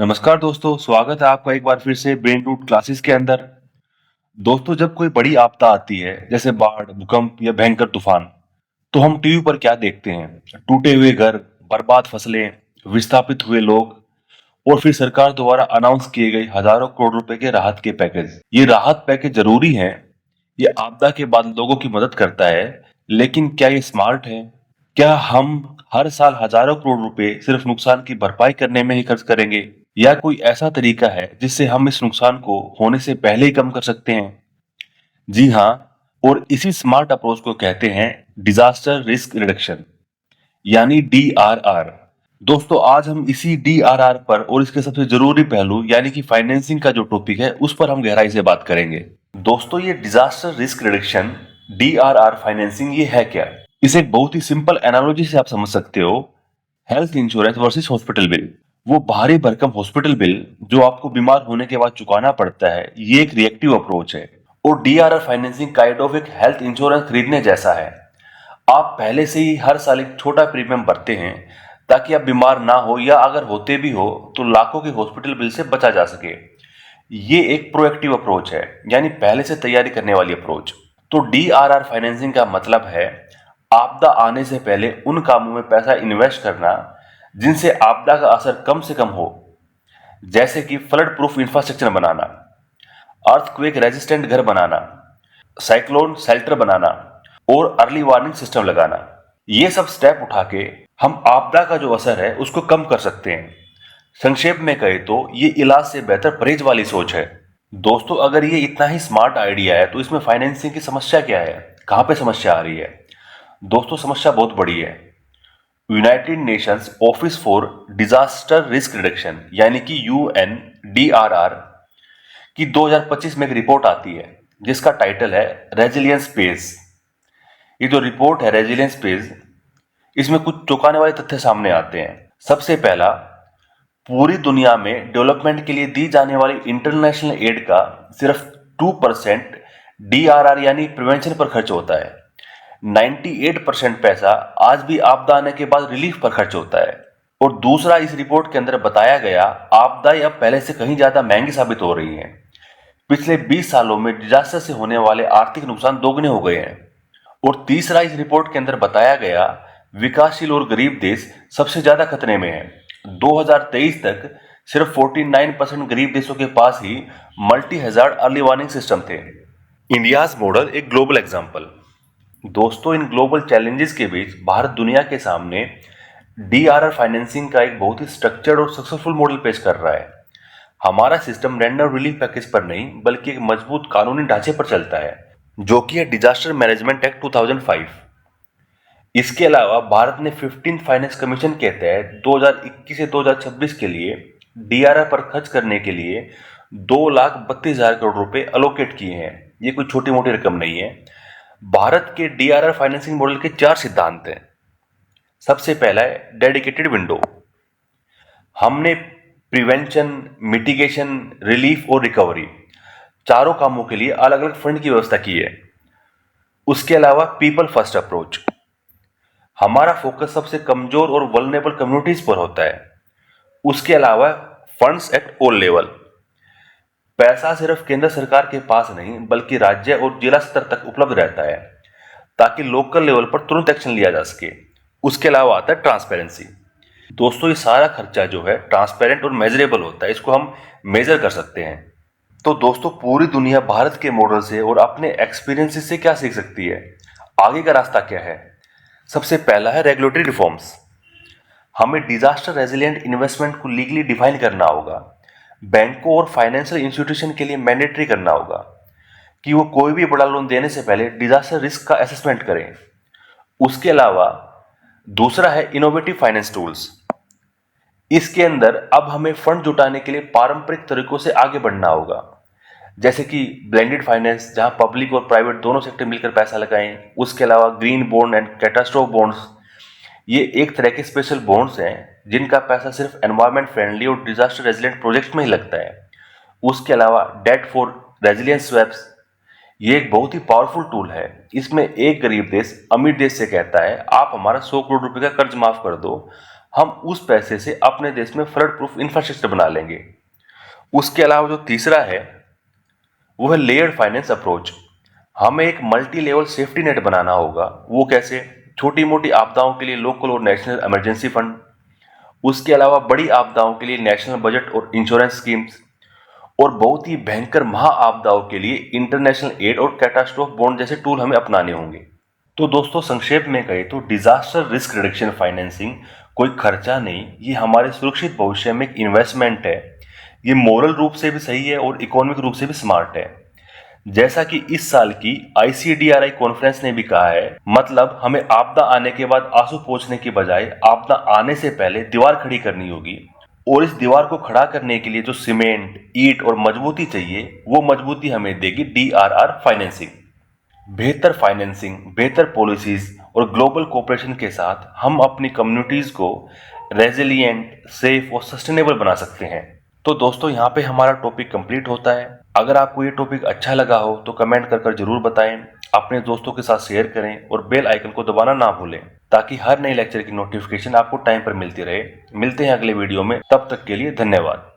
नमस्कार दोस्तों, स्वागत है आपका एक बार फिर से ब्रेन रूट क्लासेस के अंदर। दोस्तों, जब कोई बड़ी आपदा आती है जैसे बाढ़, भूकंप या भयंकर तूफान, तो हम टीवी पर क्या देखते हैं? टूटे हुए घर, बर्बाद फसलें, विस्थापित हुए लोग और फिर सरकार द्वारा अनाउंस किए गए हजारों करोड़ रुपए के राहत के पैकेज। ये राहत पैकेज जरूरी हैं, ये आपदा के बाद लोगों की मदद करता है, लेकिन क्या ये स्मार्ट है? क्या हम हर साल हजारों करोड़ रुपए सिर्फ नुकसान की भरपाई करने में ही खर्च करेंगे, या कोई ऐसा तरीका है जिससे हम इस नुकसान को होने से पहले ही कम कर सकते हैं? जी हाँ, और इसी स्मार्ट अप्रोच को कहते हैं डिजास्टर रिस्क रिडक्शन, यानी डीआरआर। दोस्तों, आज हम इसी डीआरआर पर और इसके सबसे जरूरी पहलू यानी कि फाइनेंसिंग का जो टॉपिक है उस पर हम गहराई से बात करेंगे। दोस्तों, ये disaster risk reduction DRR financing ये है क्या? इसे एक बहुत ही सिंपल एनालॉजी से आप समझ सकते हो। Health insurance versus hospital bill. वो भारी भरकम हॉस्पिटल बिल जो आपको बीमार होने के बाद चुकाना पड़ता है, ये एक रिएक्टिव अप्रोच है। और डीआरआर फाइनेंसिंग काइंड ऑफ एक हेल्थ इंश्योरेंस खरीदने जैसा है। आप पहले से ही हर साल एक छोटा प्रीमियम भरते हैं ताकि आप बीमार ना हो, या अगर होते भी हो तो लाखों के हॉस्पिटल बिल से बचा जा सके। ये एक प्रोएक्टिव अप्रोच है, यानी पहले से तैयारी करने वाली अप्रोच। तो डीआरआर फाइनेंसिंग का मतलब है आपदा आने से पहले उन कामों में पैसा इन्वेस्ट करना जिनसे आपदा का असर कम से कम हो, जैसे कि फ्लड प्रूफ इंफ्रास्ट्रक्चर बनाना, अर्थक्वेक रेजिस्टेंट घर बनाना, साइक्लोन शेल्टर बनाना और अर्ली वार्निंग सिस्टम लगाना। ये सब स्टेप उठा के हम आपदा का जो असर है उसको कम कर सकते हैं। संक्षेप में कहे तो ये इलाज से बेहतर परहेज वाली सोच है। दोस्तों, अगर ये इतना ही स्मार्ट आइडिया है तो इसमें फाइनेंसिंग की समस्या क्या है? कहां पे समस्या आ रही है? दोस्तों, समस्या बहुत बड़ी है। United Nations office for disaster risk reduction यानी कि यूएनडीआरआर की 2025 में एक रिपोर्ट आती है जिसका टाइटल है रेजिलियंस पेज। ये जो रिपोर्ट है रेजिलियंस पेज, इसमें कुछ चौंकाने वाले तथ्य सामने आते हैं। सबसे पहला, पूरी दुनिया में डेवलपमेंट के लिए दी जाने वाली इंटरनेशनल एड का सिर्फ 2% डीआरआर यानी प्रिवेंशन पर खर्च होता है। 98% पैसा आज भी आपदा आने के बाद रिलीफ पर खर्च होता है। और दूसरा, इस रिपोर्ट के अंदर बताया गया आपदाएं अब पहले से कहीं ज्यादा महंगी साबित हो रही हैं। पिछले 20 सालों में डिजास्टर से होने वाले आर्थिक नुकसान दोगुने हो गए हैं। और तीसरा, इस रिपोर्ट के अंदर बताया गया विकासशील और गरीब देश सबसे ज्यादा खतरे में हैं। 2023 तक सिर्फ 49% गरीब देशों के पास ही multi hazard early warning system थे। इंडियाज मॉडल एक ग्लोबल एग्जाम्पल। दोस्तों, इन ग्लोबल चैलेंजेस के बीच भारत दुनिया के सामने डीआरआर फाइनेंसिंग का एक बहुत ही स्ट्रक्चर्ड और सक्सेसफुल मॉडल पेश कर रहा है। हमारा सिस्टम रैंडम रिलीफ पैकेज पर नहीं बल्कि एक मजबूत कानूनी ढांचे पर चलता है, जो कि है डिजास्टर मैनेजमेंट एक्ट 2005। इसके अलावा भारत ने 15 फाइनेंस कमीशन के तहत 2021 से 2026 के लिए डीआरआर पर खर्च करने के लिए 2,32,000 करोड़ रुपए अलोकेट किए हैं। ये कोई छोटी मोटी रकम नहीं है। भारत के डीआरआर फाइनेंसिंग मॉडल के 4 सिद्धांत हैं। सबसे पहला है डेडिकेटेड विंडो। हमने प्रिवेंशन, मिटिगेशन, रिलीफ और रिकवरी चारों कामों के लिए अलग अलग फंड की व्यवस्था की है। उसके अलावा पीपल फर्स्ट अप्रोच, हमारा फोकस सबसे कमजोर और वल्नरेबल कम्युनिटीज पर होता है। उसके अलावा फंड्स एट ऑल लेवल, पैसा सिर्फ केंद्र सरकार के पास नहीं बल्कि राज्य और जिला स्तर तक उपलब्ध रहता है ताकि लोकल लेवल पर तुरंत एक्शन लिया जा सके। उसके अलावा आता है ट्रांसपेरेंसी। दोस्तों, ये सारा खर्चा जो है ट्रांसपेरेंट और मेजरेबल होता है, इसको हम मेजर कर सकते हैं। तो दोस्तों, पूरी दुनिया भारत के मॉडल से और अपने एक्सपीरियंसेस से क्या सीख सकती है? आगे का रास्ता क्या है? सबसे पहला है रेगुलेटरी रिफॉर्म्स। हमें डिजास्टर रेजिलिएंट इन्वेस्टमेंट को लीगली डिफाइन करना होगा। बैंकों और फाइनेंशियल इंस्टीट्यूशन के लिए मैंडेटरी करना होगा कि वो कोई भी बड़ा लोन देने से पहले डिजास्टर रिस्क का असेसमेंट करें। उसके अलावा दूसरा है इनोवेटिव फाइनेंस टूल्स। इसके अंदर अब हमें फंड जुटाने के लिए पारंपरिक तरीकों से आगे बढ़ना होगा, जैसे कि ब्लेंडेड फाइनेंस, जहां पब्लिक और प्राइवेट दोनों सेक्टर मिलकर पैसा लगाएं। उसके अलावा green bond and catastrophe bonds, ये एक तरह के स्पेशल बॉन्ड्स हैं जिनका पैसा सिर्फ एनवायरमेंट फ्रेंडली और डिजास्टर रेजिलिएंट प्रोजेक्ट में ही लगता है। उसके अलावा डेट फॉर रेजिलियंस स्वैप्स, ये एक बहुत ही पावरफुल टूल है। इसमें एक गरीब देश अमीर देश से कहता है आप हमारा 100 करोड़ रुपए का कर्ज माफ कर दो, हम उस पैसे से अपने देश में फ्लड प्रूफ इंफ्रास्ट्रक्चर बना लेंगे। उसके अलावा जो तीसरा है वो है लेयर्ड फाइनेंस अप्रोच। हमें एक मल्टी लेवल सेफ्टी नेट बनाना होगा। वो कैसे? छोटी मोटी आपदाओं के लिए लोकल और नेशनल इमरजेंसी फंड, उसके अलावा बड़ी आपदाओं के लिए नेशनल बजट और इंश्योरेंस स्कीम्स, और बहुत ही भयंकर महा आपदाओं के लिए इंटरनेशनल एड और कैटास्ट्रोफ बॉन्ड जैसे टूल हमें अपनाने होंगे। तो दोस्तों, संक्षेप में कहें तो डिजास्टर रिस्क रिडक्शन फाइनेंसिंग कोई खर्चा नहीं, ये हमारे सुरक्षित भविष्य में एक इन्वेस्टमेंट है। ये मोरल रूप से भी सही है और इकोनॉमिक रूप से भी स्मार्ट है। जैसा कि इस साल की ICDRI कॉन्फ्रेंस ने भी कहा है, मतलब हमें आपदा आने के बाद आंसू पोंछने की बजाय आपदा आने से पहले दीवार खड़ी करनी होगी। और इस दीवार को खड़ा करने के लिए जो सीमेंट, ईंट और मजबूती चाहिए, वो मजबूती हमें देगी DRR फाइनेंसिंग। बेहतर फाइनेंसिंग, बेहतर पॉलिसीज और ग्लोबल कोऑपरेशन के साथ हम अपनी कम्युनिटीज को रेजिलिएंट, सेफ और सस्टेनेबल बना सकते हैं। तो दोस्तों, यहाँ पे हमारा टॉपिक कंप्लीट होता है। अगर आपको ये टॉपिक अच्छा लगा हो तो कमेंट कर जरूर बताएं, अपने दोस्तों के साथ शेयर करें और बेल आइकन को दबाना ना भूलें, ताकि हर नए लेक्चर की नोटिफिकेशन आपको टाइम पर मिलती रहे। मिलते हैं अगले वीडियो में, तब तक के लिए धन्यवाद।